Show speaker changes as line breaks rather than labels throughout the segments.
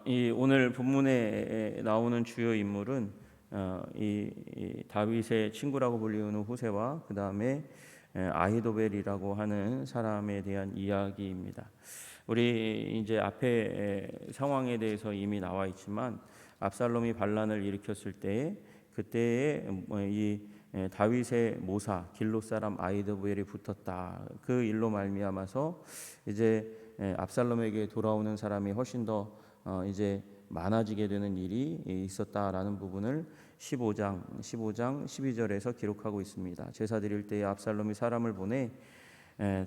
이 오늘 본문에 나오는 주요 인물은 이 다윗의 친구라고 불리우는 후세와 그 다음에 아히도벨이라고 하는 사람에 대한 이야기입니다. 우리 이제 앞에 상황에 대해서 이미 나와 있지만 압살롬이 반란을 일으켰을 때에 그때에 이 다윗의 모사 길롯 사람 아히도벨이 붙었다. 그 일로 말미암아서 이제 압살롬에게 돌아오는 사람이 훨씬 더 이제 많아지게 되는 일이 있었다라는 부분을 15장 12절에서 기록하고 있습니다. 제사 드릴 때에 압살롬이 사람을 보내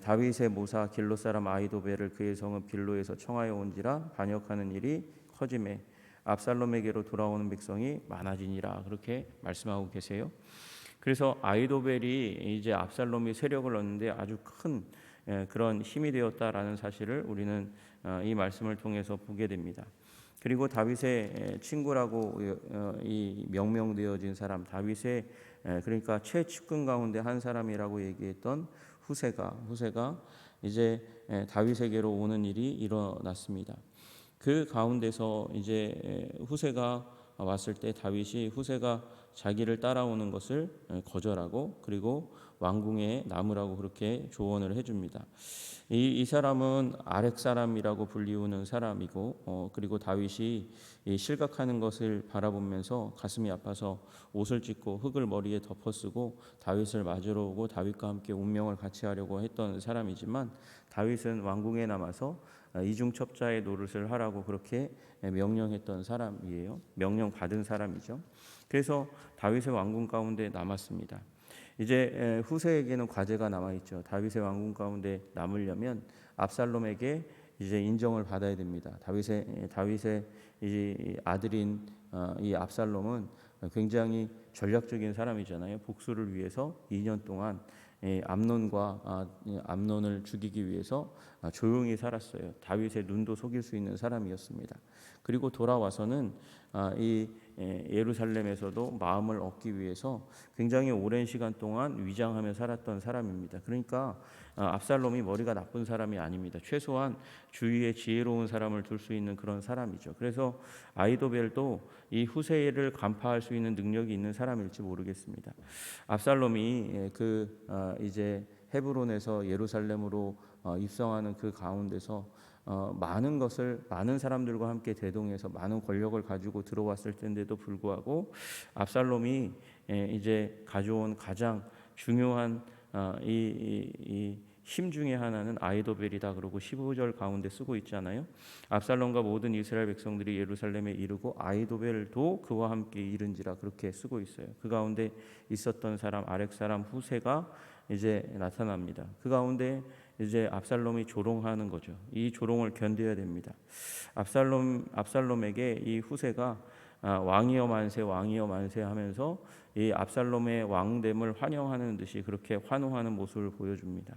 다윗의 모사 길롯 사람 아히도벨을 그의 성읍 길로에서 청하여 온지라 반역하는 일이 커지매 압살롬에게로 돌아오는 백성이 많아지니라, 그렇게 말씀하고 계세요. 그래서 아히도벨이 이제 압살롬이 세력을 얻는데 아주 큰 그런 힘이 되었다라는 사실을 우리는 이 말씀을 통해서 보게 됩니다. 그리고 다윗의 친구라고 이 명명되어진 사람, 다윗의 그러니까 최측근 가운데 한 사람이라고 얘기했던 후세가 이제 다윗에게로 오는 일이 일어났습니다. 그 가운데서 이제 후세가 왔을 때 다윗이 후세가 자기를 따라오는 것을 거절하고 그리고 왕궁에 남으라고 그렇게 조언을 해줍니다. 이 사람은 아렉 사람이라고 불리우는 사람이고 그리고 다윗이 실각하는 것을 바라보면서 가슴이 아파서 옷을 찢고 흙을 머리에 덮어쓰고 다윗을 맞으러 오고 다윗과 함께 운명을 같이 하려고 했던 사람이지만 다윗은 왕궁에 남아서 이중첩자의 노릇을 하라고 그렇게 명령했던 사람이에요. 명령 받은 사람이죠. 그래서 다윗의 왕궁 가운데 남았습니다. 이제 후세에게는 과제가 남아 있죠. 다윗의 왕궁 가운데 남으려면 압살롬에게 이제 인정을 받아야 됩니다. 다윗의 이 아들인 이 압살롬은 굉장히 전략적인 사람이잖아요. 복수를 위해서 2년 동안 암논을 죽이기 위해서 조용히 살았어요. 다윗의 눈도 속일 수 있는 사람이었습니다. 그리고 돌아와서는 이 예루살렘에서도 마음을 얻기 위해서 굉장히 오랜 시간 동안 위장하며 살았던 사람입니다. 그러니까 압살롬이 머리가 나쁜 사람이 아닙니다. 최소한 주위에 지혜로운 사람을 둘 수 있는 그런 사람이죠. 그래서 아히도벨도 이 후세를 간파할 수 있는 능력이 있는 사람일지 모르겠습니다. 압살롬이 이제 헤브론에서 예루살렘으로 입성하는 그 가운데서 많은 사람들과 함께 대동해서 많은 권력을 가지고 들어왔을 텐데도 불구하고 압살롬이 이제 가져온 가장 중요한 이 힘 중에 하나는 아히도벨이다 그러고 15절 가운데 쓰고 있잖아요. 압살롬과 모든 이스라엘 백성들이 예루살렘에 이르고 아히도벨도 그와 함께 이른지라, 그렇게 쓰고 있어요. 그 가운데 있었던 사람 아렉 사람 후세가 이제 나타납니다. 그 가운데 이제 압살롬이 조롱하는 거죠. 이 조롱을 견뎌야 됩니다. 압살롬에게 이 후세가 왕이여 만세 왕이여 만세 하면서 이 압살롬의 왕됨을 환영하는 듯이 그렇게 환호하는 모습을 보여줍니다.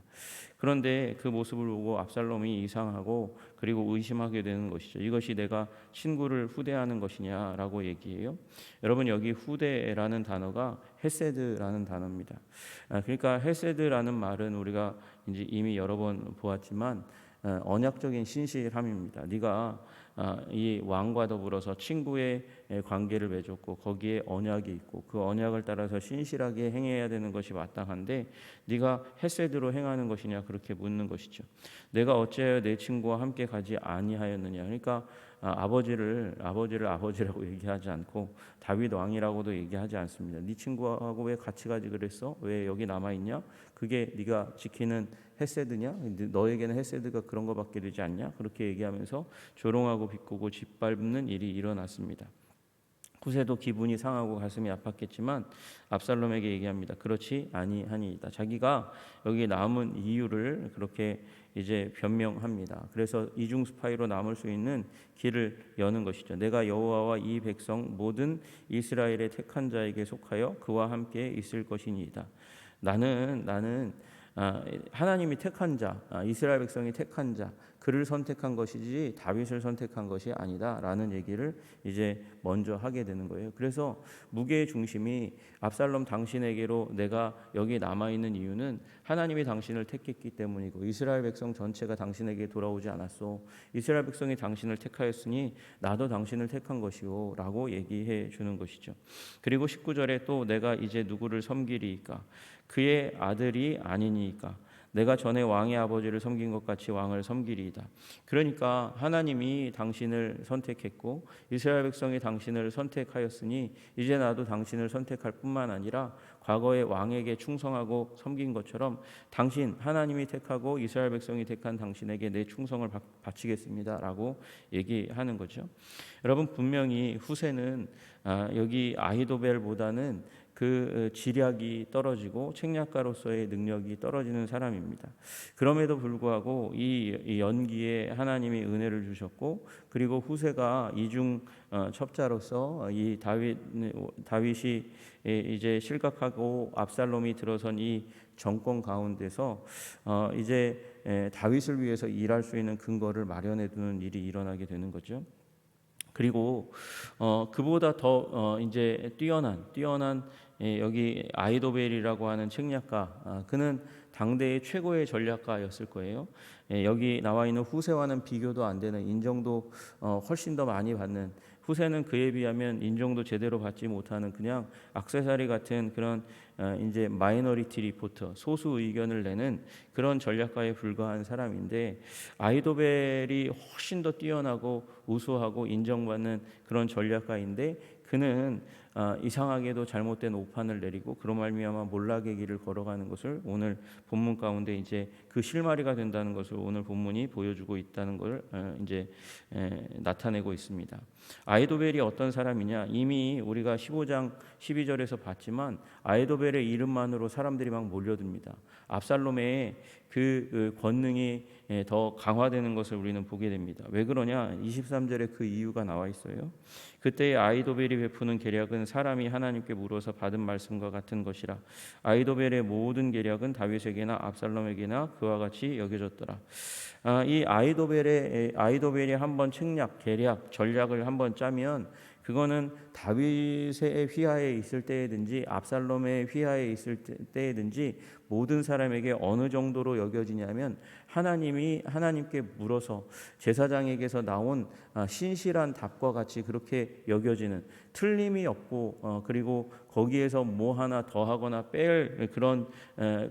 그런데 그 모습을 보고 압살롬이 이상하고 그리고 의심하게 되는 것이죠. 이것이 내가 친구를 후대하는 것이냐라고 얘기해요. 여러분, 여기 후대라는 단어가 헤세드라는 단어입니다. 그러니까 헤세드라는 말은 우리가 이제 이미 여러 번 보았지만 언약적인 신실함입니다. 네가 이 왕과 더불어서 친구의 관계를 맺었고 거기에 언약이 있고 그 언약을 따라서 신실하게 행해야 되는 것이 마땅한데 네가 헤세드로 행하는 것이냐, 그렇게 묻는 것이죠. 내가 어찌하여 내 친구와 함께 가지 아니하였느냐. 그러니까 아버지를 아버지라고 얘기하지 않고 다윗 왕이라고도 얘기하지 않습니다. 네 친구하고 왜 같이 가지 그랬어? 왜 여기 남아 있냐? 그게 네가 지키는 헤세드냐? 너에게는 헤세드가 그런 것밖에 되지 않냐? 그렇게 얘기하면서 조롱하고 비꼬고 짓밟는 일이 일어났습니다. 후세도 기분이 상하고 가슴이 아팠겠지만 압살롬에게 얘기합니다. 그렇지 아니하니이다. 자기가 여기 남은 이유를 그렇게 이제 변명합니다. 그래서 이중 스파이로 남을 수 있는 길을 여는 것이죠. 내가 여호와와 이 백성 모든 이스라엘의 택한 자에게 속하여 그와 함께 있을 것이니이다. 나는 하나님이 택한 자, 이스라엘 백성이 택한 자, 그를 선택한 것이지 다윗을 선택한 것이 아니다라는 얘기를 이제 먼저 하게 되는 거예요. 그래서 무게의 중심이 압살롬 당신에게로 내가 여기 남아 있는 이유는 하나님이 당신을 택했기 때문이고 이스라엘 백성 전체가 당신에게 돌아오지 않았소. 이스라엘 백성이 당신을 택하였으니 나도 당신을 택한 것이오라고 얘기해 주는 것이죠. 그리고 19절에 또 내가 이제 누구를 섬기리이까 그의 아들이 아니니까 내가 전에 왕의 아버지를 섬긴 것 같이 왕을 섬기리이다. 그러니까 하나님이 당신을 선택했고 이스라엘 백성이 당신을 선택하였으니 이제 나도 당신을 선택할 뿐만 아니라 과거의 왕에게 충성하고 섬긴 것처럼 당신 하나님이 택하고 이스라엘 백성이 택한 당신에게 내 충성을 바치겠습니다라고 얘기하는 거죠. 여러분 분명히 후세는 여기 아히도벨보다는 그 지략이 떨어지고 책략가로서의 능력이 떨어지는 사람입니다. 그럼에도 불구하고 이 연기에 하나님이 은혜를 주셨고 그리고 후세가 이중 첩자로서 이 다윗이 이제 실각하고 압살롬이 들어선 이 정권 가운데서 이제 다윗을 위해서 일할 수 있는 근거를 마련해 두는 일이 일어나게 되는 거죠. 그리고 그보다 더 이제 뛰어난 여기 아히도벨이라고 하는 책략가 그는 당대의 최고의 전략가였을 거예요. 여기 나와 있는 후세와는 비교도 안 되는 인정도 훨씬 더 많이 받는 후세는 그에 비하면 인정도 제대로 받지 못하는 그냥 액세서리 같은 그런 이제 마이너리티 리포터 소수 의견을 내는 그런 전략가에 불과한 사람인데 아히도벨이 훨씬 더 뛰어나고 우수하고 인정받는 그런 전략가인데 그는 이상하게도 잘못된 오판을 내리고 그로 말미암아 몰락의 길을 걸어가는 것을 오늘 본문 가운데 이제 그 실마리가 된다는 것을 오늘 본문이 보여주고 있다는 걸 이제 나타내고 있습니다. 아히도벨이 어떤 사람이냐? 이미 우리가 15장 12절에서 봤지만 아히도벨의 이름만으로 사람들이 막 몰려듭니다. 압살롬의 그 권능이 더 강화되는 것을 우리는 보게 됩니다. 왜 그러냐? 23절에 그 이유가 나와 있어요. 그때 아히도벨이 베푸는 계략은 사람이 하나님께 물어서 받은 말씀과 같은 것이라. 아히도벨의 모든 계략은 다윗에게나 압살롬에게나 그와 같이 여겨졌더라. 이 아히도벨이 한번 책략, 계략, 전략을 한번 짜면 그거는 다윗의 휘하에 있을 때든지 압살롬의 휘하에 있을 때든지 모든 사람에게 어느 정도로 여겨지냐면 하나님께 물어서 제사장에게서 나온 신실한 답과 같이 그렇게 여겨지는 틀림이 없고 그리고 거기에서 뭐 하나 더하거나 뺄 그런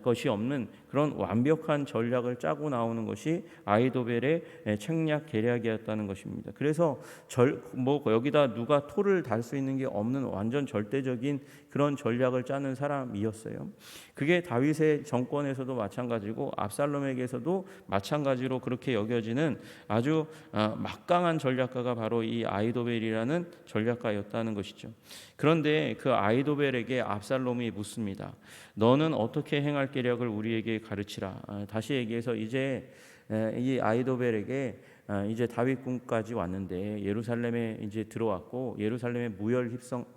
것이 없는 그런 완벽한 전략을 짜고 나오는 것이 아히도벨의 책략 계략이었다는 것입니다. 그래서 여기다 누가 토를 달 수 있는 게 없는 완전 절대적인 그런 전략을 짜는 사람이었어요. 그게 다윗의 정권에서도 마찬가지고 압살롬에게서도 마찬가지로 그렇게 여겨지는 아주 막강한 전략가가 바로 이 아히도벨이라는 전략가였다는 것이죠. 그런데 그 아히도벨에게 압살롬이 묻습니다. 너는 어떻게 행할 계략을 우리에게 가르치라. 다시 얘기해서 이제 이 아히도벨에게 이제 다윗궁까지 왔는데 예루살렘에 이제 들어왔고 예루살렘에 무혈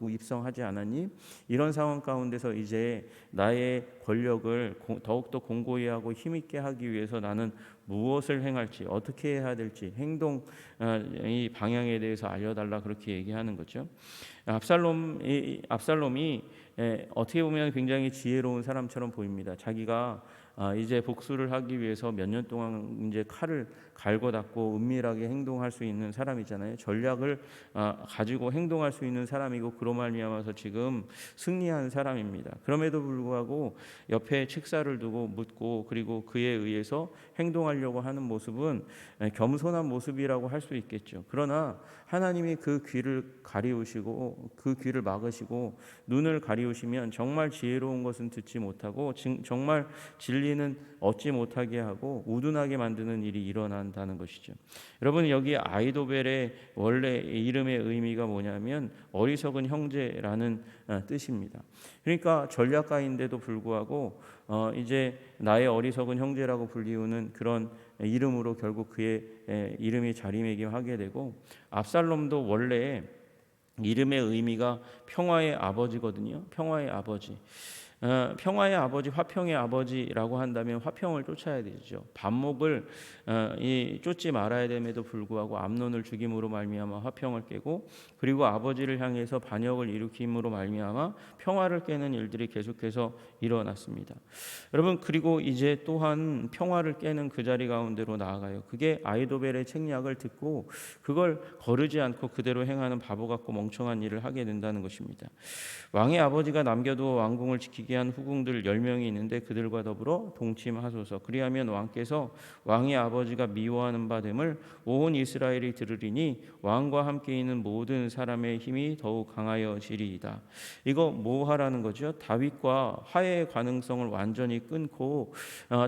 입성하지 않았니? 이런 상황 가운데서 이제 나의 권력을 더욱더 공고히 하고 힘있게 하기 위해서 나는 무엇을 행할지 어떻게 해야 될지 행동 이 방향에 대해서 알려달라 그렇게 얘기하는 거죠. 압살롬이 어떻게 보면 굉장히 지혜로운 사람처럼 보입니다. 자기가 이제 복수를 하기 위해서 몇 년 동안 이제 칼을 갈고 닦고 은밀하게 행동할 수 있는 사람이잖아요. 전략을 가지고 행동할 수 있는 사람이고 그로 말미암아서 지금 승리한 사람입니다. 그럼에도 불구하고 옆에 책사를 두고 묻고 그리고 그에 의해서 행동하려고 하는 모습은 겸손한 모습이라고 할 수 있겠죠. 그러나 하나님이 그 귀를 가리우시고 그 귀를 막으시고 눈을 가리우시면 정말 지혜로운 것은 듣지 못하고 정말 진리는 얻지 못하게 하고 우둔하게 만드는 일이 일어난다는 것이죠. 여러분 여기 아히도벨의 원래 이름의 의미가 뭐냐면 어리석은 형제라는 뜻입니다. 그러니까 전략가인데도 불구하고 이제 나의 어리석은 형제라고 불리우는 그런 이름으로 결국 그의 이름이 자리매김하게 되고 압살롬도 원래 이름의 의미가 평화의 아버지거든요. 평화의 아버지. 평화의 아버지, 화평의 아버지라고 한다면 화평을 쫓아야 되죠. 반목을 쫓지 말아야 됨에도 불구하고 암논을 죽임으로 말미암아 화평을 깨고, 그리고 아버지를 향해서 반역을 일으킴으로 말미암아 평화를 깨는 일들이 계속해서 일어났습니다. 여러분, 그리고 이제 또한 평화를 깨는 그 자리 가운데로 나아가요. 그게 아이도벨의 책략을 듣고 그걸 거르지 않고 그대로 행하는 바보 같고 멍청한 일을 하게 된다는 것입니다. 왕의 아버지가 남겨두어 왕궁을 지키게 한 후궁들 10명이 있는데 그들과 더불어 동침하소서. 그리하면 왕께서 왕의 아버지가 미워하는 바 됨을 온 이스라엘이 들으리니 왕과 함께 있는 모든 사람의 힘이 더욱 강하여지리이다. 이거 뭐 하라는 거죠? 다윗과 화해의 가능성을 완전히 끊고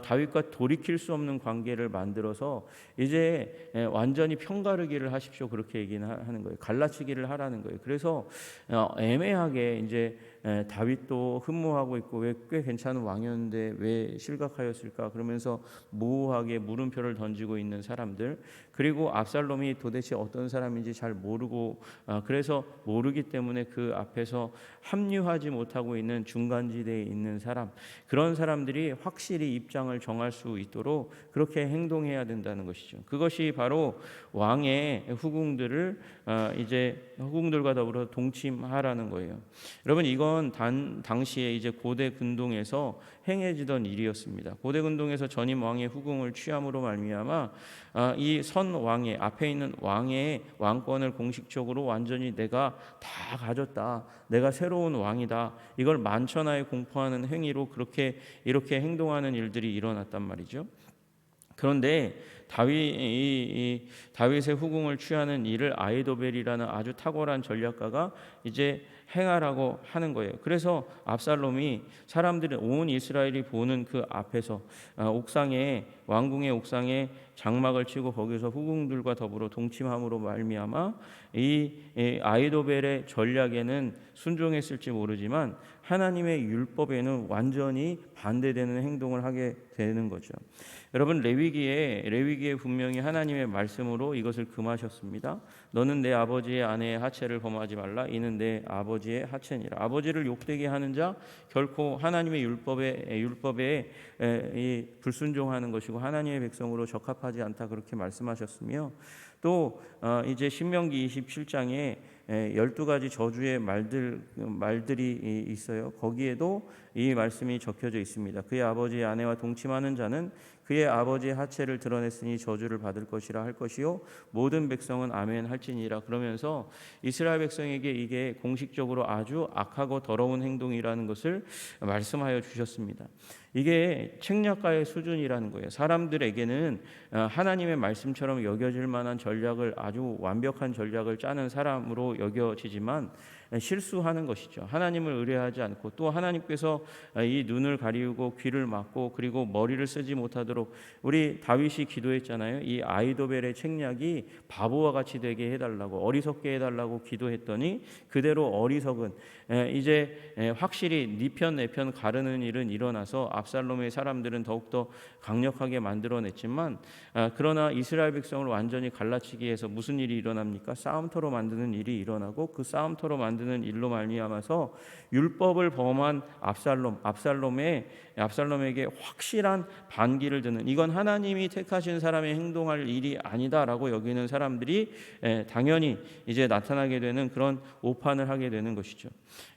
다윗과 돌이킬 수 없는 관계를 만들어서 이제 완전히 편가르기를 하십시오. 그렇게 얘기는 하는 거예요. 갈라치기를 하라는 거예요. 그래서 애매하게 이제 다윗도 흠모하고 있고 왜 꽤 괜찮은 왕이었는데 왜 실각하였을까 그러면서 모호하게 물음표를 던지고 있는 사람들, 그리고 압살롬이 도대체 어떤 사람인지 잘 모르고 그래서 모르기 때문에 그 앞에서 합류하지 못하고 있는 중간지대에 있는 사람, 그런 사람들이 확실히 입장을 정할 수 있도록 그렇게 행동해야 된다는 것이죠. 그것이 바로 왕의 후궁들을 이제 후궁들과 더불어 동침하라는 거예요. 여러분, 이건 당시에 이제 고대 근동에서 행해지던 일이었습니다. 고대 근동에서 전임 왕의 후궁을 취함으로 말미암아 이 선 왕의 앞에 있는 왕의 왕권을 공식적으로 완전히 내가 다 가졌다, 내가 새로운 왕이다, 이걸 만천하에 공포하는 행위로 이렇게 행동하는 일들이 일어났단 말이죠. 그런데 다윗의 후궁을 취하는 일을 아이도벨이라는 아주 탁월한 전략가가 이제 행하라고 하는 거예요. 그래서 압살롬이 사람들이 온 이스라엘이 보는 그 앞에서 왕궁의 옥상에 장막을 치고 거기서 후궁들과 더불어 동침함으로 말미암아 이 아이도벨의 전략에는 순종했을지 모르지만 하나님의 율법에는 완전히 반대되는 행동을 하게 되는 거죠. 여러분, 레위기에 분명히 하나님의 말씀으로 이것을 금하셨습니다. 너는 내 아버지의 아내의 하체를 범하지 말라. 이는 내 아버지의 하체니라. 아버지를 욕되게 하는 자 결코 하나님의 율법에 불순종하는 것이고 하나님의 백성으로 적합하지 않다, 그렇게 말씀하셨으며, 또 이제 신명기 27장에 12가지 저주의 말들이 있어요. 거기에도 이 말씀이 적혀져 있습니다. 그의 아버지의 아내와 동침하는 자는 그의 아버지의 하체를 드러냈으니 저주를 받을 것이라 할 것이요 모든 백성은 아멘 할지니라. 그러면서 이스라엘 백성에게 이게 공식적으로 아주 악하고 더러운 행동이라는 것을 말씀하여 주셨습니다. 이게 책략가의 수준이라는 거예요. 사람들에게는 하나님의 말씀처럼 여겨질 만한 전략을, 아주 완벽한 전략을 짜는 사람으로 여겨지지만 실수하는 것이죠. 하나님을 의뢰하지 않고 또 하나님께서 이 눈을 가리우고 귀를 막고 그리고 머리를 쓰지 못하도록, 우리 다윗이 기도했잖아요. 이 아이도벨의 책략이 바보와 같이 되게 해달라고, 어리석게 해달라고 기도했더니 그대로 어리석은 이제 확실히 네 편 내 편 가르는 일은 일어나서 압살롬의 사람들은 더욱더 강력하게 만들어냈지만 그러나 이스라엘 백성을 완전히 갈라치기 위해서 무슨 일이 일어납니까? 싸움터로 만드는 일이 일어나고 그 싸움터로 만드는 일로 말미암아서 율법을 범한 압살롬에게 확실한 반기를 드는, 이건 하나님이 택하신 사람의 행동할 일이 아니다라고 여기는 사람들이 당연히 이제 나타나게 되는 그런 오판을 하게 되는 것이죠.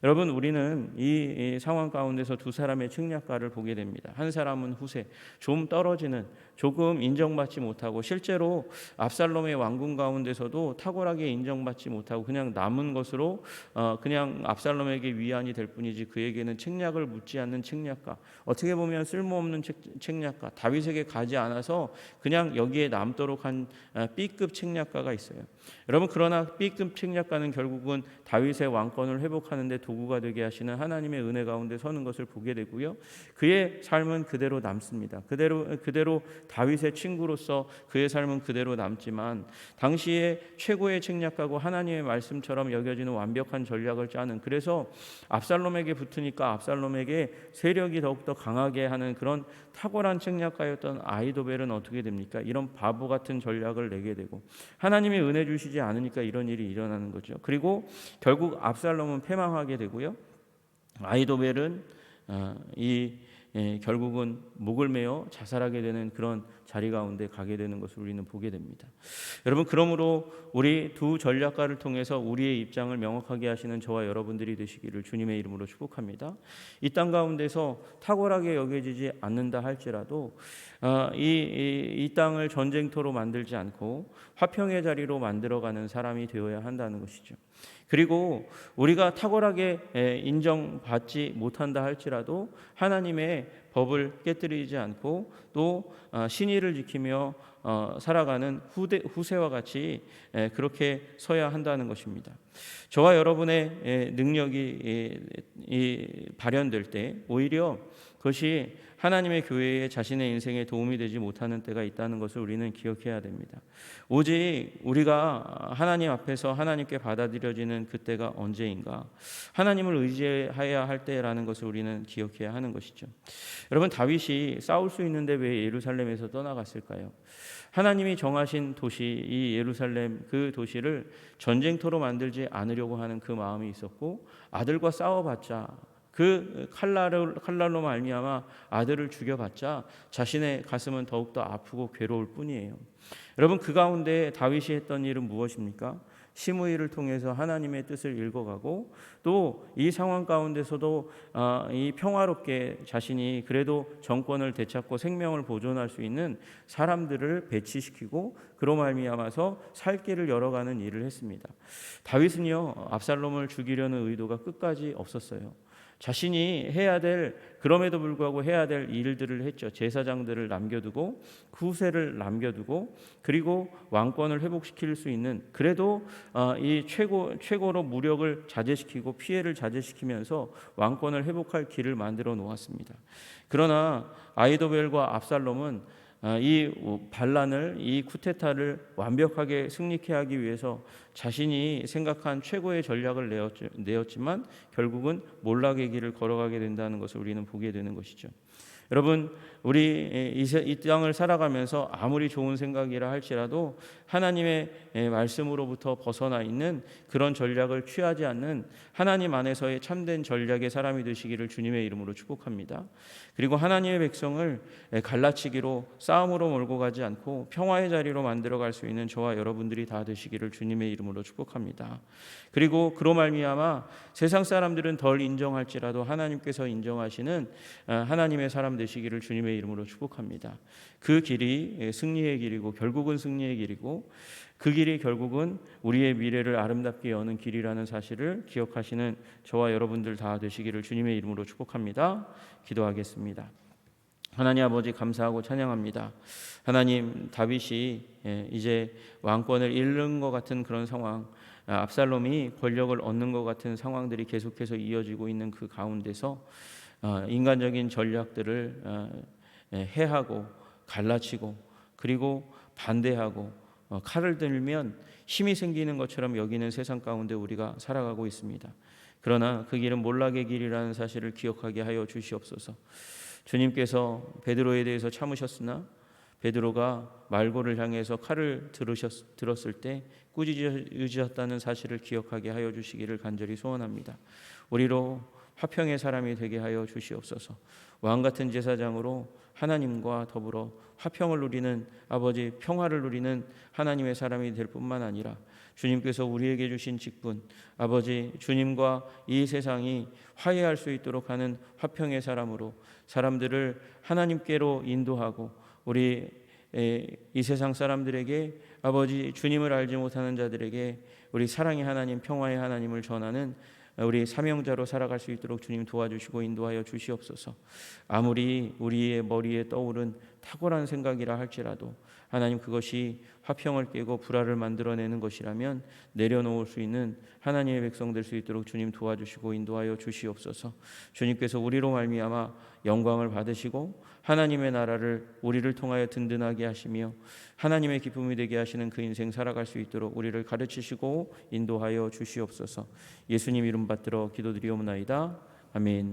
여러분, 우리는 이 상황 가운데서 두 사람의 책략가를 보게 됩니다. 한 사람은 후세, 좀 떨어지는, 조금 인정받지 못하고, 실제로 압살롬의 왕궁 가운데서도 탁월하게 인정받지 못하고 그냥 남은 것으로 그냥 압살롬에게 위안이 될 뿐이지 그에게는 책략을 묻지 않는 책략가, 어떻게 보면 쓸모없는 책략가, 다윗에게 가지 않아서 그냥 여기에 남도록 한 B급 책략가가 있어요. 여러분, 그러나 B급 책략가는 결국은 다윗의 왕권을 회복하는 데 도구가 되게 하시는 하나님의 은혜 가운데 서는 것을 보게 되고요. 그의 삶은 그대로 남습니다. 그대로 다윗의 친구로서 그의 삶은 그대로 남지만 당시에 최고의 책략가고 하나님의 말씀처럼 여겨지는 완벽한 전략을 짜는, 그래서 압살롬에게 붙으니까 압살롬에게 세력이 더욱더 강하게 하는 그런 탁월한 책략가였던 아이도벨은 어떻게 됩니까? 이런 바보 같은 전략을 내게 되고 하나님이 은혜 주시지 않으니까 이런 일이 일어나는 거죠. 그리고 결국 압살롬은 패망하게 되고요. 아이도벨은 결국은 목을 메어 자살하게 되는 그런 자리 가운데 가게 되는 것을 우리는 보게 됩니다. 여러분, 그러므로 우리 두 전략가를 통해서 우리의 입장을 명확하게 하시는 저와 여러분들이 되시기를 주님의 이름으로 축복합니다. 이 땅 가운데서 탁월하게 여겨지지 않는다 할지라도 이 땅을 전쟁터로 만들지 않고 화평의 자리로 만들어가는 사람이 되어야 한다는 것이죠. 그리고 우리가 탁월하게 인정받지 못한다 할지라도 하나님의 법을 깨뜨리지 않고 또 신의를 지키며 살아가는 후세와 같이 그렇게 서야 한다는 것입니다. 저와 여러분의 능력이 발현될 때 오히려 그것이 하나님의 교회에 자신의 인생에 도움이 되지 못하는 때가 있다는 것을 우리는 기억해야 됩니다. 오직 우리가 하나님 앞에서 하나님께 받아들여지는 그때가 언제인가? 하나님을 의지해야 할 때라는 것을 우리는 기억해야 하는 것이죠. 여러분, 다윗이 싸울 수 있는데 왜 예루살렘에서 떠나갔을까요? 하나님이 정하신 도시, 이 예루살렘 그 도시를 전쟁터로 만들지 않으려고 하는 그 마음이 있었고, 아들과 싸워봤자 그 칼날로 말미암아 아들을 죽여봤자 자신의 가슴은 더욱더 아프고 괴로울 뿐이에요. 여러분, 그 가운데 다윗이 했던 일은 무엇입니까? 시므이를 통해서 하나님의 뜻을 읽어가고 또 이 상황 가운데서도 이 평화롭게 자신이 그래도 정권을 되찾고 생명을 보존할 수 있는 사람들을 배치시키고 그로 말미암아서 살 길을 열어가는 일을 했습니다. 다윗은요, 압살롬을 죽이려는 의도가 끝까지 없었어요. 자신이 해야 될, 그럼에도 불구하고 해야 될 일들을 했죠. 제사장들을 남겨두고 후세를 남겨두고 그리고 왕권을 회복시킬 수 있는, 그래도 이 최고로 무력을 자제시키고 피해를 자제시키면서 왕권을 회복할 길을 만들어 놓았습니다. 그러나 아히도벨과 압살롬은 이 반란을, 이 쿠데타를 완벽하게 승리케 하기 위해서 자신이 생각한 최고의 전략을 내었지만 결국은 몰락의 길을 걸어가게 된다는 것을 우리는 보게 되는 것이죠. 여러분, 우리 이 땅을 살아가면서 아무리 좋은 생각이라 할지라도 하나님의 말씀으로부터 벗어나 있는 그런 전략을 취하지 않는 하나님 안에서의 참된 전략의 사람이 되시기를 주님의 이름으로 축복합니다. 그리고 하나님의 백성을 갈라치기로 싸움으로 몰고 가지 않고 평화의 자리로 만들어갈 수 있는 저와 여러분들이 다 되시기를 주님의 이름으로 축복합니다. 그리고 그로 말미암아 세상 사람들은 덜 인정할지라도 하나님께서 인정하시는 하나님의 사람 되시기를 주님의 이름으로 축복합니다. 그 길이 승리의 길이고 결국은 승리의 길이고 그 길이 결국은 우리의 미래를 아름답게 여는 길이라는 사실을 기억하시는 저와 여러분들 다 되시기를 주님의 이름으로 축복합니다. 기도하겠습니다. 하나님 아버지, 감사하고 찬양합니다. 하나님, 다윗이 이제 왕권을 잃는 것 같은 그런 상황, 압살롬이 권력을 얻는 것 같은 상황들이 계속해서 이어지고 있는 그 가운데서 인간적인 전략들을 해하고 갈라치고 그리고 반대하고 칼을 들면 힘이 생기는 것처럼 여기는 세상 가운데 우리가 살아가고 있습니다. 그러나 그 길은 몰락의 길이라는 사실을 기억하게 하여 주시옵소서. 주님께서 베드로에 대해서 참으셨으나 베드로가 말고를 향해서 칼을 들었을 때 꾸짖으셨다는 사실을 기억하게 하여 주시기를 간절히 소원합니다. 우리로 화평의 사람이 되게 하여 주시옵소서. 왕같은 제사장으로 하나님과 더불어 화평을 누리는 아버지, 평화를 누리는 하나님의 사람이 될 뿐만 아니라 주님께서 우리에게 주신 직분, 아버지, 주님과 이 세상이 화해할 수 있도록 하는 화평의 사람으로 사람들을 하나님께로 인도하고 우리 이 세상 사람들에게 아버지, 주님을 알지 못하는 자들에게 우리 사랑의 하나님, 평화의 하나님을 전하는 우리 사명자로 살아갈 수 있도록 주님 도와주시고 인도하여 주시옵소서. 아무리 우리의 머리에 떠오른 탁월한 생각이라 할지라도 하나님, 그것이 화평을 깨고 불화를 만들어내는 것이라면 내려놓을 수 있는 하나님의 백성 될 수 있도록 주님 도와주시고 인도하여 주시옵소서. 주님께서 우리로 말미암아 영광을 받으시고 하나님의 나라를 우리를 통하여 든든하게 하시며 하나님의 기쁨이 되게 하시는 그 인생 살아갈 수 있도록 우리를 가르치시고 인도하여 주시옵소서. 예수님 이름 받들어 기도드리옵나이다. 아멘.